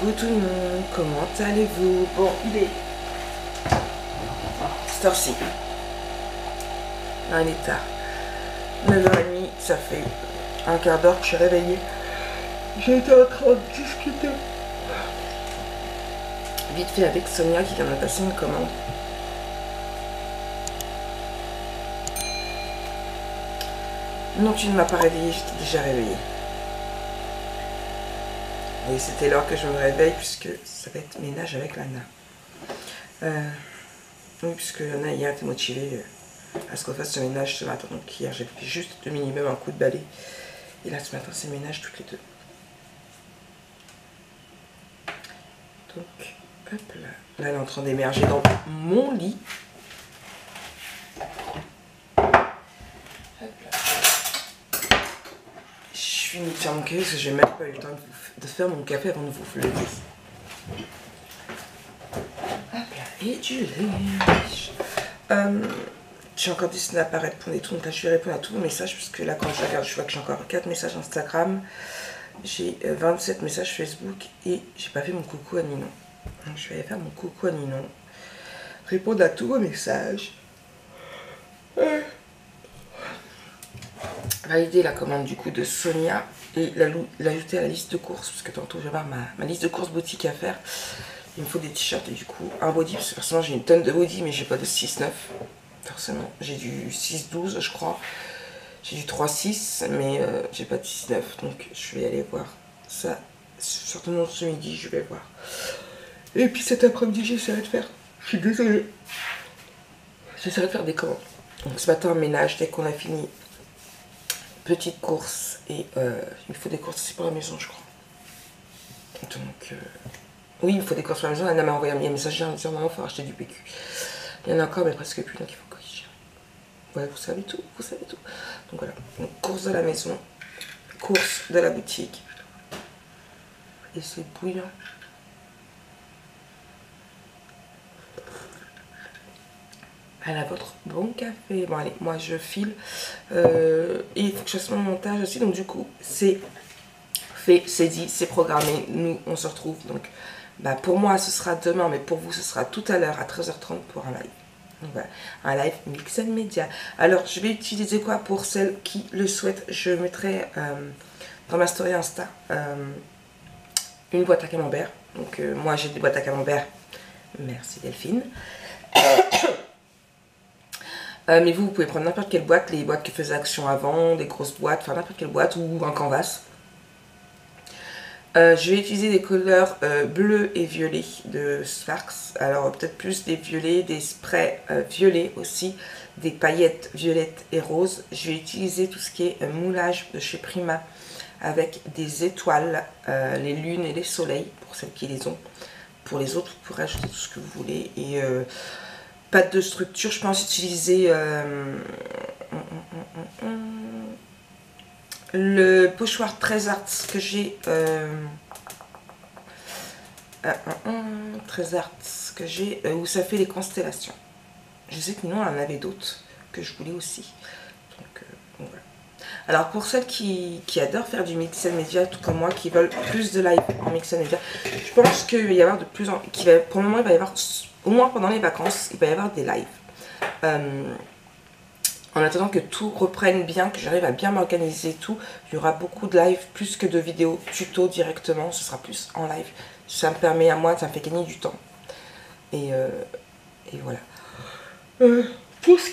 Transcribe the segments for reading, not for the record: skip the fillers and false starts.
Coucou tout le monde, comment allez-vous? Bon, il est cette heure-ci. Non, il est tard. 9h30, ça fait un quart d'heure que je suis réveillée. J'étais en train de discuter vite fait avec Sonia qui vient de me passer une commande. Non, tu ne m'as pas réveillée, j'étais déjà réveillée. Et c'était l'heure que je me réveille puisque ça va être ménage avec Lana. Oui, puisque Lana hier était motivée à ce qu'on fasse ce ménage ce matin. Donc hier j'ai fait juste de minimum un coup de balai. Et là ce matin c'est ménage toutes les deux. Donc hop là. Là elle est en train d'émerger dans mon lit. Hop là. Je suis mis de faire mon café parce que j'ai même pas eu le temps de faire mon café avant de vous le dire. Hop là. Et du linge. J'ai encore dit Snap à répondre et tout, donc là je vais répondre à tous vos messages, puisque là quand je regarde je vois que j'ai encore 4 messages Instagram, j'ai 27 messages Facebook et j'ai pas fait mon coucou à Ninon. Donc je vais aller faire mon coucou à Ninon, répondre à tous vos messages, valider la commande du coup de Sonia et l'ajouter à la liste de courses, parce que tantôt je vais avoir ma liste de courses boutique à faire. Il me faut des t-shirts et du coup un body, parce que forcément j'ai une tonne de body mais j'ai pas de 6-9. Forcément, j'ai du 6-12 je crois, j'ai du 3-6 mais j'ai pas de 6-9, donc je vais aller voir ça, certainement ce midi je vais voir. Et puis cet après-midi j'essaierai de faire, je suis désolée, j'essaierai de faire des commandes. Donc ce matin ménage dès qu'on a fini, petite course et il faut des courses aussi pour la maison je crois. Donc oui il me faut des courses pour la maison, Anna m'a envoyé un message en disant maman il faut acheter du PQ. Il y en a encore mais presque plus donc il faut corriger. Ouais, vous savez tout, vous savez tout. Donc voilà, donc, course de la maison, course de la boutique. Et c'est bouillant. À votre bon café. Bon allez, moi je file. Et il faut que je fasse mon montage aussi. Donc du coup, c'est fait, c'est dit, c'est programmé. Nous, on se retrouve. Donc bah, pour moi, ce sera demain, mais pour vous, ce sera tout à l'heure à 13h30 pour un live. Donc voilà, un live Mix & Media. Alors, je vais utiliser quoi pour celles qui le souhaitent? Je mettrai dans ma story Insta une boîte à camembert. Donc, moi, j'ai des boîtes à camembert. Merci Delphine. Mais vous pouvez prendre n'importe quelle boîte, les boîtes qui faisaient action avant, des grosses boîtes, enfin n'importe quelle boîte ou un canvas. Je vais utiliser des couleurs bleu et violet de Sparks. Alors peut-être plus des violets, des sprays violets aussi, des paillettes violettes et roses. Je vais utiliser tout ce qui est moulage de chez Prima avec des étoiles, les lunes et les soleils pour celles qui les ont. Pour les autres, vous pourrez ajouter tout ce que vous voulez. Et pâte de structure, je pense utiliser le pochoir 13 Arts que j'ai 13 Arts que j'ai où ça fait les constellations. Je sais que non, on en avait d'autres que je voulais aussi. Donc voilà. Alors pour celles qui adorent faire du Mix & Media, tout comme moi, qui veulent plus de live en Mix & Media, je pense qu'il va y avoir de plus en... pour le moment, il va y avoir, au moins pendant les vacances, il va y avoir des lives. En attendant que tout reprenne bien, que j'arrive à bien m'organiser tout, il y aura beaucoup de live, plus que de vidéos tuto directement, ce sera plus en live. Ça me permet à moi, ça me fait gagner du temps. Et voilà. Pour ce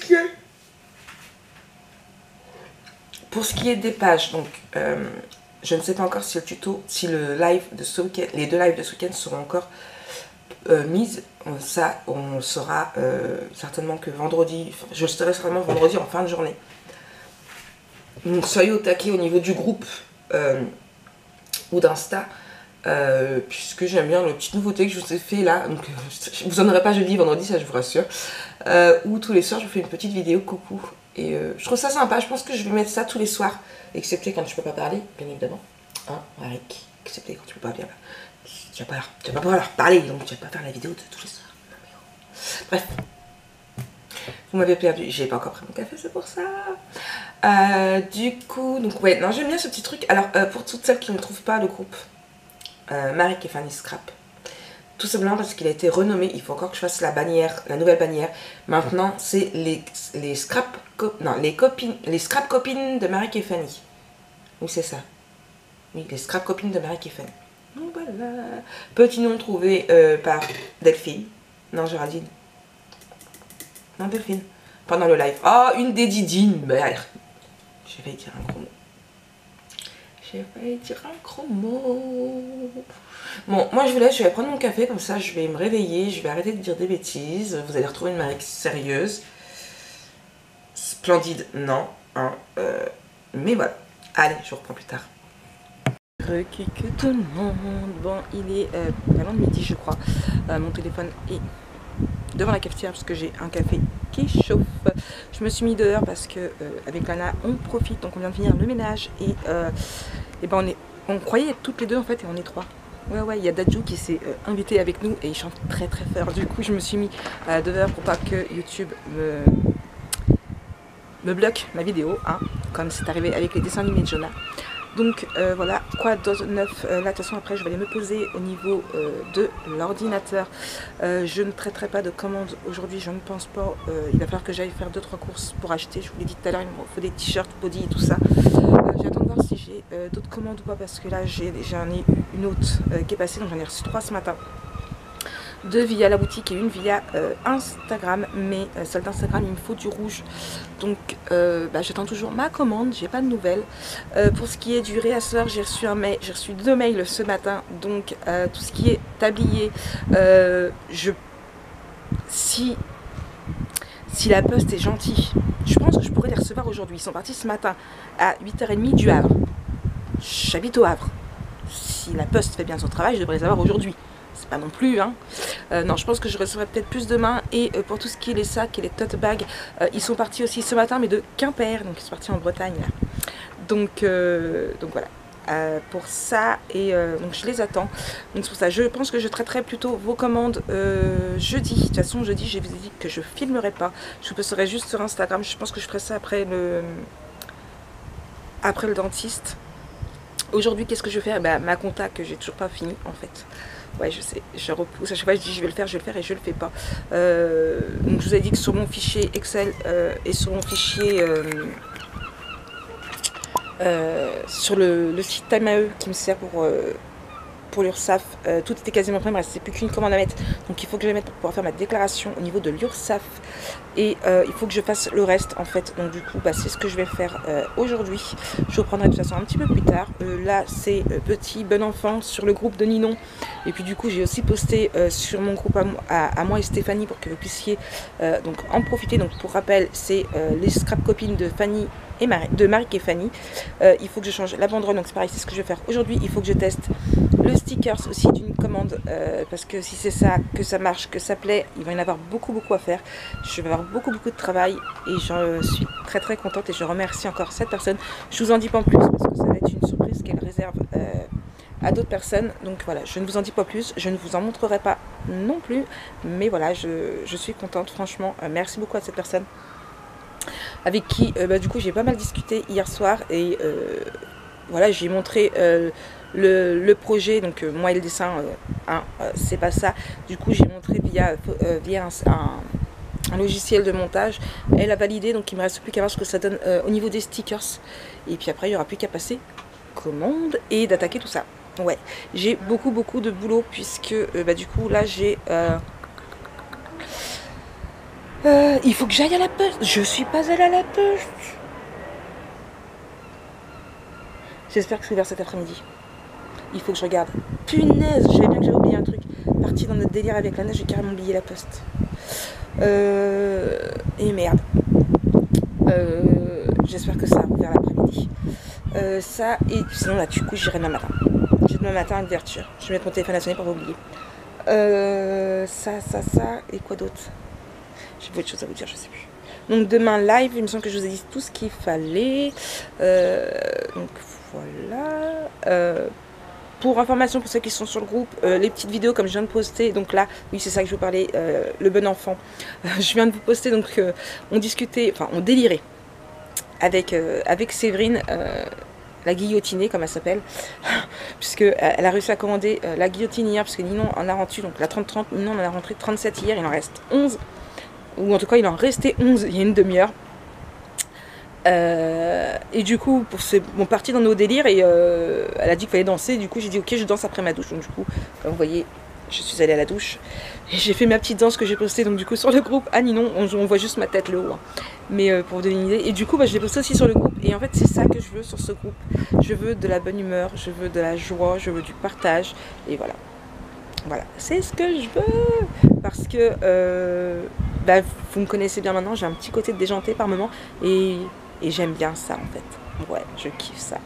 qui est des pages, donc je ne sais pas encore si le tuto, si le live de ce week-end, les deux lives de ce week-end seront encore mises. Ça, on le saura certainement que vendredi, je le saurai certainement vendredi en fin de journée. Donc soyez au taquet au niveau du groupe ou d'Insta, puisque j'aime bien la petite nouveauté que je vous ai fait là. Donc vous en aurez pas jeudi, vendredi, ça je vous rassure. Où tous les soirs je vous fais une petite vidéo coucou. Et je trouve ça sympa, je pense que je vais mettre ça tous les soirs, excepté quand je peux pas parler, bien évidemment. Hein, Eric, excepté quand tu peux pas bien. Tu vas pas pouvoir leur parler, donc tu vas pas faire la vidéo de tous les soirs. Bref, vous m'avez perdu, j'ai pas encore pris mon café, c'est pour ça. Du coup, donc ouais, non, j'aime bien ce petit truc. Alors, pour toutes celles qui ne trouvent pas le groupe Marie et Fanny Scrap. Tout simplement parce qu'il a été renommé. Il faut encore que je fasse la bannière, la nouvelle bannière. Maintenant, c'est les scrap copines de Marie et Fanny. Oui, c'est ça. Oui, les scrap copines de Marie et Fanny. Donc voilà. Petit nom trouvé par Delphine. Non, Géraldine. Non, Delphine. Pendant le live. Oh, une des Didines. J'ai failli dire un gros mot. J'ai failli dire un gros mot. Bon, moi je vous laisse, je vais prendre mon café, comme ça je vais me réveiller, je vais arrêter de dire des bêtises. Vous allez retrouver une Marie sérieuse. Splendide, non. Hein, mais voilà. Allez, je vous reprends plus tard. Requique tout le monde. Bon, il est pas loin de midi, je crois. Mon téléphone est devant la cafetière parce que j'ai un café qui chauffe. Je me suis mis dehors parce que avec Lana on profite, donc on vient de finir le ménage et ben on croyait être toutes les deux en fait et on est trois. Ouais, il y a Dadju qui s'est invité avec nous et il chante très très fort. Du coup je me suis mis dehors pour pas que YouTube me bloque ma vidéo, hein, comme c'est arrivé avec les dessins animés de Jonah. Donc voilà, quoi de neuf là, de toute façon après je vais aller me poser au niveau de l'ordinateur. Je ne traiterai pas de commandes aujourd'hui, je ne pense pas. Il va falloir que j'aille faire 2-3 courses pour acheter. Je vous l'ai dit tout à l'heure, il me faut des t-shirts, body et tout ça. J'attends de voir si j'ai d'autres commandes ou pas parce que là j'en ai eu une autre qui est passée, donc j'en ai reçu 3 ce matin. 2 via la boutique et une via Instagram, mais celle d'Instagram il me faut du rouge, donc j'attends toujours ma commande, j'ai pas de nouvelles. Pour ce qui est du réasseur, j'ai reçu 2 mails ce matin, donc tout ce qui est tablier, si la poste est gentille, je pense que je pourrais les recevoir aujourd'hui. Ils sont partis ce matin à 8h30 du Havre, j'habite au Havre, si la poste fait bien son travail je devrais les avoir aujourd'hui. C'est pas non plus, hein. Non, je pense que je recevrai peut-être plus demain. Et pour tout ce qui est les sacs et les tote bags, ils sont partis aussi ce matin, mais de Quimper, donc ils sont partis en Bretagne là. Donc voilà. Pour ça, et donc je les attends. Donc c'est pour ça, je pense que je traiterai plutôt vos commandes jeudi. De toute façon, jeudi, je vous ai dit que je filmerai pas. Je posterai juste sur Instagram. Je pense que je ferai ça après le dentiste. Aujourd'hui, qu'est-ce que je vais faire? Ma compta que j'ai toujours pas fini en fait. Ouais, je sais, je repousse. À chaque fois, je dis je vais le faire et je le fais pas. Donc, je vous ai dit que sur mon fichier Excel et sur mon fichier sur le site TimeAE qui me sert pour l'URSSAF, tout était quasiment prêt, il ne me restait plus qu'une commande à mettre. Donc il faut que je la mette pour pouvoir faire ma déclaration au niveau de l'URSSAF. Et il faut que je fasse le reste en fait. Donc du coup, c'est ce que je vais faire aujourd'hui. Je reprendrai de toute façon un petit peu plus tard. Là, c'est Petit Bon Enfant sur le groupe de Ninon. Et puis du coup, j'ai aussi posté sur mon groupe à moi et Stéphanie pour que vous puissiez donc en profiter. Donc pour rappel, c'est les scrap copines de Fanny et Marie et Fanny. Il faut que je change la banderole, donc c'est pareil, c'est ce que je vais faire aujourd'hui. Il faut que je teste le stickers aussi d'une commande, parce que si c'est ça, que ça marche, que ça plaît, il va y en avoir beaucoup à faire. Je vais avoir beaucoup de travail et j'en suis très contente et je remercie encore cette personne. Je vous en dis pas en plus parce que ça va être une surprise qu'elle réserve à d'autres personnes. Donc voilà, je ne vous en dis pas plus, je ne vous en montrerai pas non plus, mais voilà, je suis contente, franchement. Merci beaucoup à cette personne avec qui du coup j'ai pas mal discuté hier soir et voilà, j'ai montré le projet, donc moi et le dessin c'est pas ça. Du coup j'ai montré via un logiciel de montage. Elle a validé, donc il me reste plus qu'à voir ce que ça donne au niveau des stickers et puis après il y aura plus qu'à passer commande et d'attaquer tout ça. Ouais, j'ai beaucoup de boulot puisque du coup là j'ai il faut que j'aille à la poste. Je suis pas allée à la poste. J'espère que c'est vers cet après-midi. Il faut que je regarde. Punaise, j'avais bien que j'avais oublié un truc. Parti dans notre délire avec la neige, j'ai carrément oublié la poste. Et merde. J'espère que ça va vers l'après-midi. Ça, et sinon là, du coup, j'irai demain matin. J'ai demain matin à l'ouverture. Je vais mettre mon téléphone à sonner pour pas oublier. Ça, et quoi d'autre? J'ai beaucoup de choses à vous dire, je sais plus. Donc demain live, il me semble que je vous ai dit tout ce qu'il fallait. Donc voilà. Pour information pour ceux qui sont sur le groupe, les petites vidéos comme je viens de poster, donc là, oui c'est ça que je vous parlais, le bon enfant. Je viens de vous poster, donc on discutait, enfin on délirait avec Séverine. la guillotinée comme elle s'appelle, puisque elle a réussi à commander la guillotine hier, parce que Ninon en a rentré, donc la 30-30, Ninon en a rentré 37 hier, il en reste 11, ou en tout cas il en restait 11 il y a une demi-heure. Et du coup, on partit dans nos délires et elle a dit qu'il fallait danser, du coup j'ai dit ok, je danse après ma douche, donc du coup, comme vous voyez, je suis allée à la douche et j'ai fait ma petite danse que j'ai postée donc du coup sur le groupe. Ah Ninon, on voit juste ma tête le haut, hein. Mais pour vous donner une idée, et du coup je l'ai postée aussi sur le groupe, et en fait c'est ça que je veux sur ce groupe. Je veux de la bonne humeur, je veux de la joie, je veux du partage, et voilà. Voilà, c'est ce que je veux, parce que vous me connaissez bien maintenant, j'ai un petit côté déjanté par moment, et j'aime bien ça en fait. Ouais, je kiffe ça.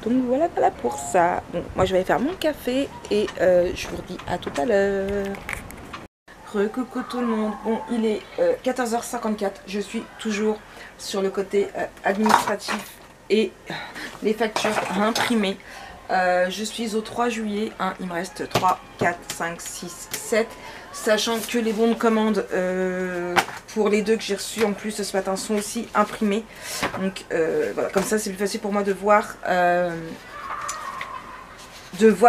Donc voilà pour ça. Bon, moi je vais aller faire mon café et je vous redis à tout à l'heure. Recoucou tout le monde. Bon, il est 14h54. Je suis toujours sur le côté administratif et les factures à imprimer. Je suis au 3 juillet. Hein, il me reste 3, 4, 5, 6, 7. Sachant que les bons de commande pour les deux que j'ai reçus en plus ce matin sont aussi imprimés. Donc voilà, comme ça c'est plus facile pour moi de voir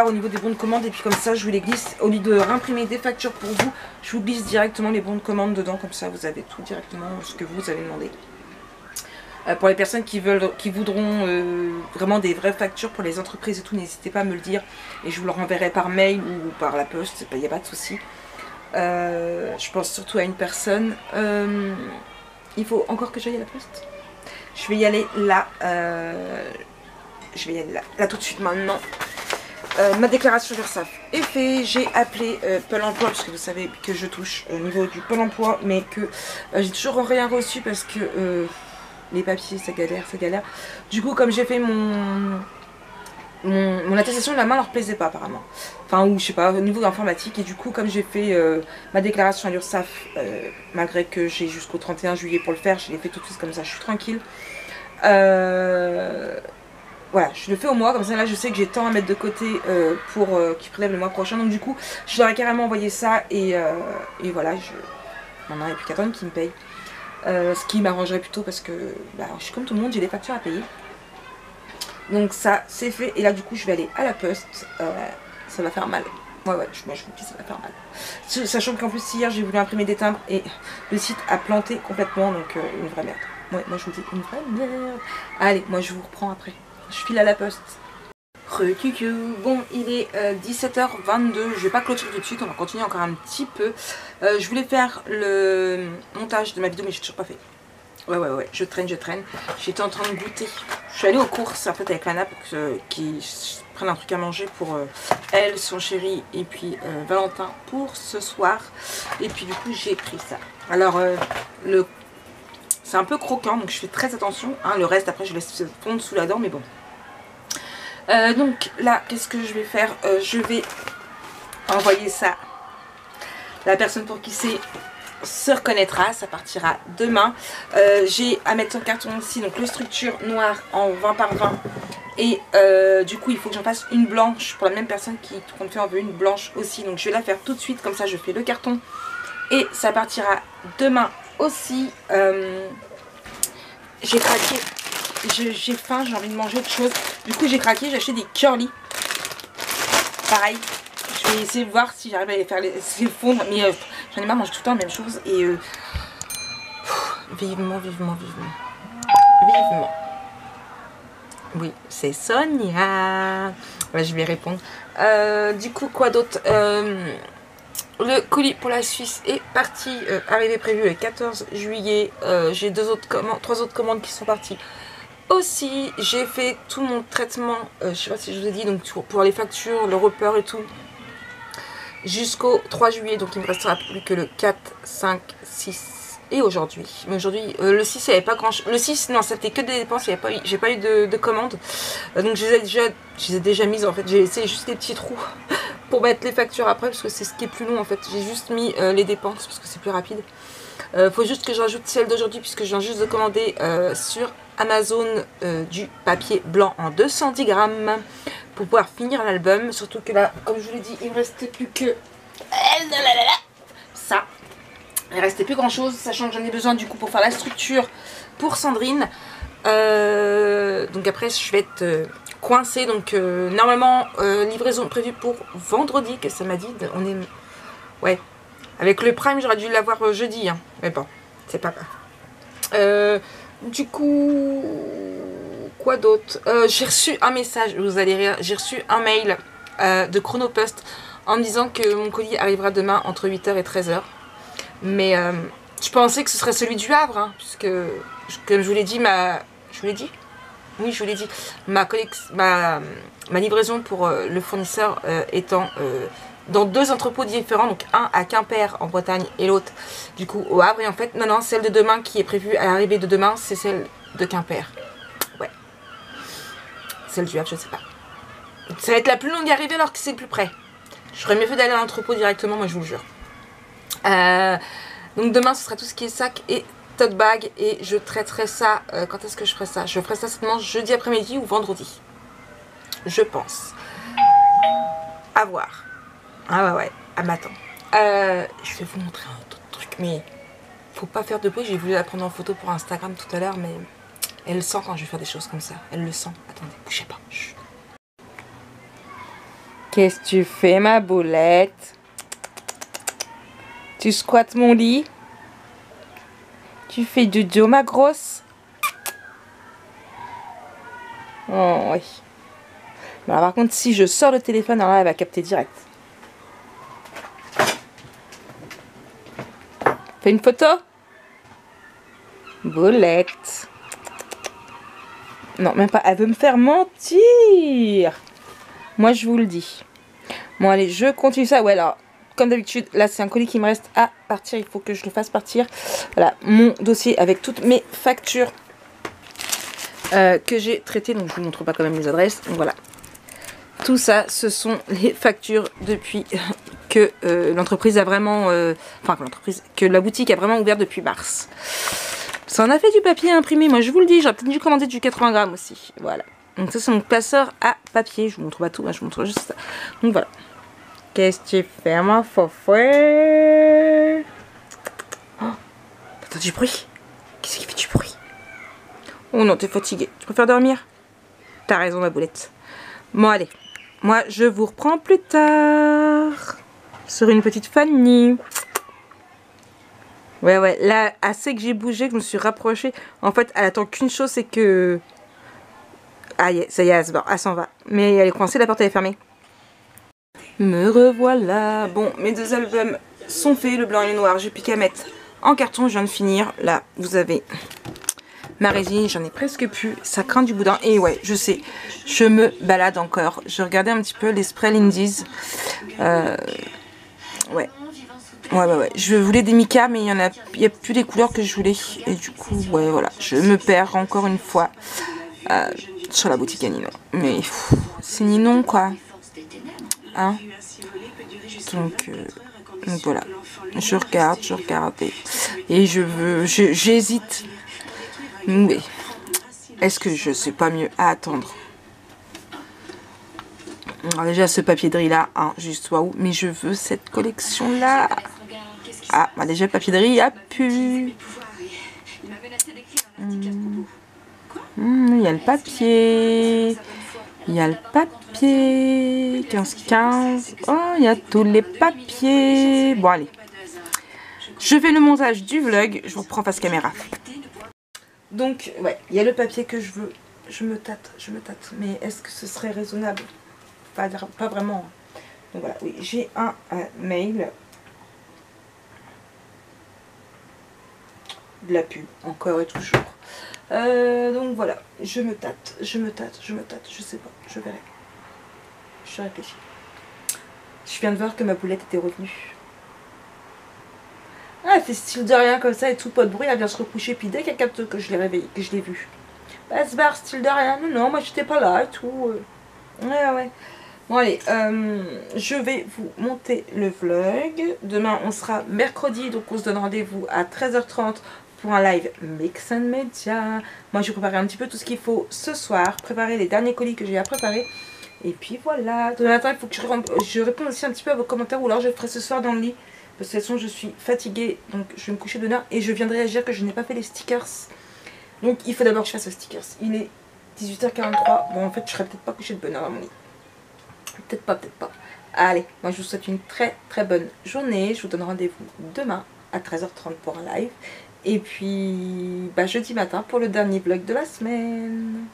au niveau des bons de commande. Et puis comme ça je vous les glisse, au lieu de réimprimer des factures pour vous, je vous glisse directement les bons de commande dedans. Comme ça vous avez tout directement ce que vous avez demandé. Pour les personnes qui voudront vraiment des vraies factures pour les entreprises et tout, n'hésitez pas à me le dire. Et je vous le renverrai par mail ou par la poste, il n'y a pas de souci. Je pense surtout à une personne. Il faut encore que j'aille à la poste. Je vais y aller là. Je vais y aller là tout de suite maintenant. Ma déclaration d'URSSAF est faite. J'ai appelé Pôle emploi parce que vous savez que je touche au niveau du Pôle emploi, mais que j'ai toujours rien reçu parce que les papiers ça galère. Du coup, comme j'ai fait mon attestation de la main leur plaisait pas apparemment. Enfin, ou je sais pas, au niveau informatique. Et du coup, comme j'ai fait ma déclaration à l'URSSAF, malgré que j'ai jusqu'au 31 juillet pour le faire, je l'ai fait tout de suite comme ça, je suis tranquille. Voilà, je le fais au mois, comme ça là je sais que j'ai tant à mettre de côté pour qu'ils prélèvent le mois prochain. Donc du coup, je leur ai carrément envoyé ça et voilà, maintenant il n'y a plus qu'à attendre qu'ils me payent. Ce qui m'arrangerait plutôt parce que je suis comme tout le monde, j'ai des factures à payer. Donc ça c'est fait et là du coup je vais aller à la poste. Ça va faire mal. Ouais, moi je vous dis ça va faire mal. Sachant qu'en plus hier j'ai voulu imprimer des timbres et le site a planté complètement, donc une vraie merde. Ouais, moi je vous dis une vraie merde. Allez, moi je vous reprends après. Je file à la poste. Bon, il est 17h22. Je vais pas clôturer tout de suite, on va continuer encore un petit peu. Je voulais faire le montage de ma vidéo mais j'ai toujours pas fait. Ouais, je traîne. J'étais en train de goûter. Je suis allée aux courses en fait avec Lana pour qu'ils prennent un truc à manger pour elle, son chéri et puis Valentin pour ce soir. Et puis du coup j'ai pris ça. Alors c'est un peu croquant donc je fais très attention. Hein, le reste après je laisse fondre sous la dent mais bon. Donc là qu'est-ce que je vais faire, je vais envoyer ça. La personne pour qui c'est se reconnaîtra, ça partira demain. J'ai à mettre sur carton aussi donc le structure noir en 20 par 20 et du coup il faut que j'en fasse une blanche pour la même personne qui compte faire en veut une blanche aussi, donc je vais la faire tout de suite, comme ça je fais le carton et ça partira demain aussi. J'ai craqué, j'ai faim, j'ai envie de manger autre chose, du coup j'ai craqué, j'ai acheté des curly, pareil. Je vais essayer de voir si j'arrive à les faire les fondre, mais j'en ai marre de manger tout le temps la même chose et vivement. Oui, c'est Sonia. Ouais, je vais répondre. Du coup, quoi d'autre, le colis pour la Suisse est parti, arrivé prévu le 14 juillet. J'ai trois autres commandes qui sont parties. Aussi, j'ai fait tout mon traitement, je sais pas si je vous ai dit, donc pour les factures, le repère et tout. Jusqu'au 3 juillet, donc il me restera plus que le 4, 5, 6 et aujourd'hui. Mais aujourd'hui, le 6, il n'y avait pas grand chose. Le 6, non, c'était que des dépenses, j'ai pas eu de commandes. Donc je les ai déjà mises en fait. J'ai laissé juste des petits trous pour mettre les factures après, parce que c'est ce qui est plus long en fait. J'ai juste mis les dépenses parce que c'est plus rapide. Faut juste que je rajoute celle d'aujourd'hui, puisque je viens juste de commander sur Amazon du papier blanc en 210 grammes. Pour pouvoir finir l'album, surtout que là, comme je vous l'ai dit, il ne me restait plus que ça. Il ne restait plus grand chose, sachant que j'en ai besoin du coup pour faire la structure pour Sandrine. Donc après, je vais être coincé. Donc normalement livraison prévue pour vendredi, que ça m'a dit. On est... Ouais. Avec le Prime, j'aurais dû l'avoir jeudi. Hein. Mais bon, c'est pas grave. Du coup... Quoi d'autre? J'ai reçu un message, vous allez rire. J'ai reçu un mail de Chronopost en me disant que mon colis arrivera demain entre 8h et 13h. Mais je pensais que ce serait celui du Havre, hein, puisque, comme je vous l'ai dit, Je vous l'ai dit? Oui, je vous l'ai dit. Ma livraison pour le fournisseur étant dans 2 entrepôts différents, donc un à Quimper en Bretagne et l'autre du coup au Havre. Et en fait, non, celle de demain qui est prévue à l'arrivée de demain, c'est celle de Quimper. Ouais. Celle du Havre, je sais pas. Ça va être la plus longue arrivée alors que c'est le plus près. J'aurais mieux fait d'aller à l'entrepôt directement, moi je vous le jure. Donc demain ce sera tout ce qui est sac et tote bag et je traiterai ça. Quand est-ce que je ferai ça? Je ferai ça certainement jeudi après-midi ou vendredi. Je pense. À voir. Ah ouais. Ah mais attends. Je vais vous montrer un autre truc, mais faut pas faire de bruit. J'ai voulu la prendre en photo pour Instagram tout à l'heure, mais elle le sent quand je vais faire des choses comme ça. Elle le sent. Attendez, bougez pas. Chut. Qu'est-ce que tu fais, ma boulette? Tu squattes mon lit? Tu fais du dos, ma grosse? Oh, oui. Bon, alors, par contre, si je sors le téléphone, alors là, elle va capter direct. Fais une photo? Boulette. Non, même pas. Elle veut me faire mentir. Moi, je vous le dis. Bon, allez, je continue ça. Ouais, alors, comme d'habitude, là, c'est un colis qui me reste à partir. Il faut que je le fasse partir. Voilà, mon dossier avec toutes mes factures que j'ai traitées. Donc, je vous montre pas quand même les adresses. Donc, voilà. Tout ça, ce sont les factures depuis que l'entreprise a vraiment... que la boutique a vraiment ouvert depuis mars. Ça en a fait du papier imprimé. Moi, je vous le dis, j'aurais peut-être dû commander du 80 grammes aussi. Voilà. Donc ça c'est mon classeur à papier. Je vous montre pas tout, je vous montre juste ça. Donc voilà. Qu'est-ce que tu fais, ma fofouette? Oh, t'entends du bruit? Qu'est-ce qui fait du bruit? Oh non, t'es fatiguée. Tu préfères dormir? T'as raison, ma boulette. Bon, allez. Moi, je vous reprends plus tard. Sur une petite Fanny. Ouais. Là, assez que j'ai bougé, que je me suis rapprochée. En fait, elle attend qu'une chose, c'est que... Ah, ça y est, elle s'en va. Mais elle est coincée, la porte elle est fermée. Me revoilà. Bon, mes 2 albums sont faits, le blanc et le noir. J'ai plus qu'à mettre en carton, je viens de finir. Là, vous avez ma résine, j'en ai presque plus. Ça craint du boudin. Et ouais, je sais, je me balade encore. Je regardais un petit peu les sprays Lindy's. Ouais. Je voulais des Mika, mais il y a plus les couleurs que je voulais. Et du coup, ouais, voilà. Je me perds encore une fois. Sur la boutique à Ninon. Mais c'est Ninon quoi. Hein? Donc voilà. Je regarde et j'hésite. Mais est-ce que je sais pas mieux à attendre? Alors déjà ce papier de riz là, hein, juste waouh. Mais je veux cette collection là. Ah, bah déjà le papier de riz il a pu. Il y a le papier. Il y a le papier. 15-15. Oh, il y a tous les papiers. Bon, allez. Je fais le montage du vlog. Je vous reprends face caméra. Donc, ouais, il y a le papier que je veux. Je me tâte. Mais est-ce que ce serait raisonnable? Pas vraiment. Donc voilà, oui, j'ai un mail. De la pub, encore et toujours. Donc voilà, je me tâte, je sais pas, je verrai. Je réfléchis. Je viens de voir que ma boulette était revenue. Ah, elle fait style de rien comme ça et tout, pas de bruit, elle vient se recoucher, puis dès qu'elle capte que je l'ai réveillée, que je l'ai vue, bah, elle se barre, style de rien. Non, moi j'étais pas là et tout. Ouais. Bon allez, je vais vous monter le vlog. Demain on sera mercredi, donc on se donne rendez-vous à 13h30 pour un live Mix and Media. Moi je vais préparer un petit peu tout ce qu'il faut ce soir, préparer les derniers colis que j'ai à préparer. Et puis voilà, demain matin il faut que je réponde aussi un petit peu à vos commentaires, ou alors je le ferai ce soir dans le lit. Parce que de toute façon je suis fatiguée, donc je vais me coucher de 1h et je viens de réagir que je n'ai pas fait les stickers. Donc il faut d'abord que je fasse les stickers. Il est 18h43. Bon, en fait, je serais peut-être pas couchée de bonne heure dans mon lit. Peut-être pas, peut-être pas. Allez, moi je vous souhaite une très très bonne journée. Je vous donne rendez-vous demain à 13h30 pour un live. Et puis, jeudi matin pour le dernier vlog de la semaine.